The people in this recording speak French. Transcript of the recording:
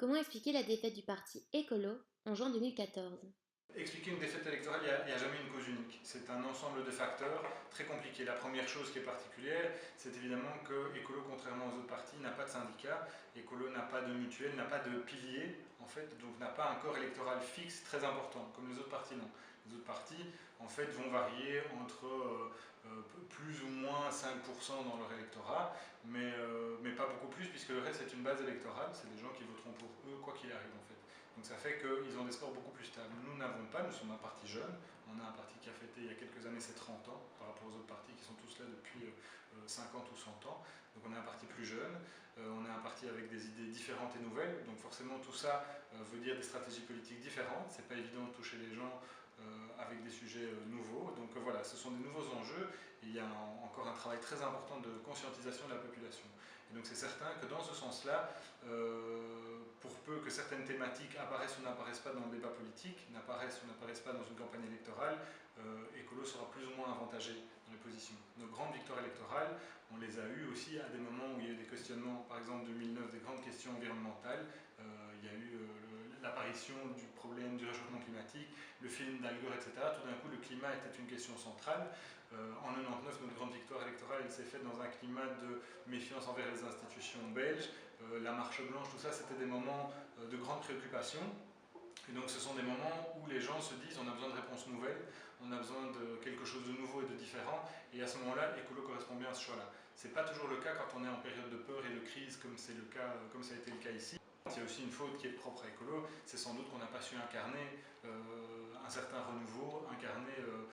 Comment expliquer la défaite du parti écolo en juin 2014? Expliquer une défaite électorale, il n'y a jamais une cause unique. C'est un ensemble de facteurs très compliqués. La première chose qui est particulière, c'est évidemment que Écolo, contrairement aux autres partis, n'a pas de syndicat. Écolo n'a pas de mutuelle, n'a pas de pilier, en fait, donc n'a pas un corps électoral fixe très important, comme les autres partis non. Les autres partis, en fait, vont varier entre plus ou moins 5% dans leur électorat, mais pas beaucoup plus, puisque le reste, c'est une base électorale. C'est des gens qui voteront pour eux, quoi qu'il arrive, en fait. Donc ça fait qu'ils ont des scores beaucoup plus stables. Nous n'avons pas, nous sommes un parti jeune. On a un parti qui a fêté il y a quelques années ses 30 ans par rapport aux autres partis qui sont tous là depuis 50 ou 100 ans. Donc on est un parti plus jeune, on est un parti avec des idées différentes et nouvelles. Donc forcément tout ça veut dire des stratégies politiques différentes. C'est pas évident de toucher les gens avec des sujets nouveaux. Donc voilà, ce sont des nouveaux enjeux. Et il y a encore un travail très important de conscientisation de la population. Et donc c'est certain que dans ce sens-là, pour peu que certaines thématiques apparaissent ou n'apparaissent pas dans le débat politique, n'apparaissent ou n'apparaissent pas dans une campagne électorale, Écolo sera plus ou moins avantagé dans les positions. Nos grandes victoires électorales, on les a eues aussi à des moments où il y a eu des questionnements, par exemple 2009, des grandes questions environnementales. Il y a eu l'apparition du problème du réchauffement climatique, le film d'Al Gore, etc. Tout d'un coup, le climat était une question centrale. En 99, notre grande victoire électorale, elle s'est faite dans un climat de méfiance envers les institutions belges. La marche blanche, tout ça, c'était des moments de grande préoccupation. Et donc ce sont des moments où les gens se disent on a besoin de réponses nouvelles, on a besoin de quelque chose de nouveau et de différent, et à ce moment-là, Écolo correspond bien à ce choix-là. Ce n'est pas toujours le cas quand on est en période de peur et de crise comme c'est le cas, comme ça a été le cas ici. Il y a aussi une faute qui est propre à Écolo, c'est sans doute qu'on n'a pas su incarner un certain renouveau, incarner